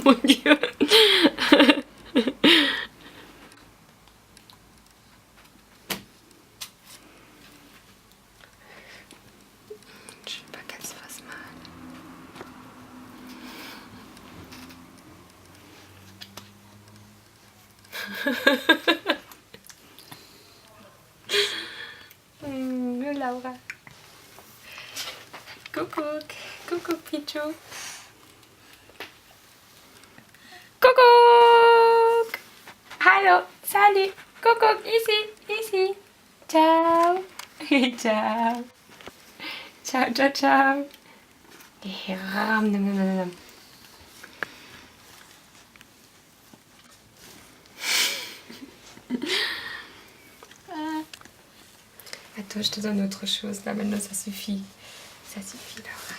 mon dieu. Je veux pas qu'elle se fasse mal. Laura. Coucou, coucou Pichou. Coucou. Allô, salut. Coucou, ici. Ciao. Ciao. Ciao, ciao, ciao. Et ram, nam, nam, nam, nam. Attends, je te donne autre chose. Là, maintenant, ça suffit. Ça suffit, Laura.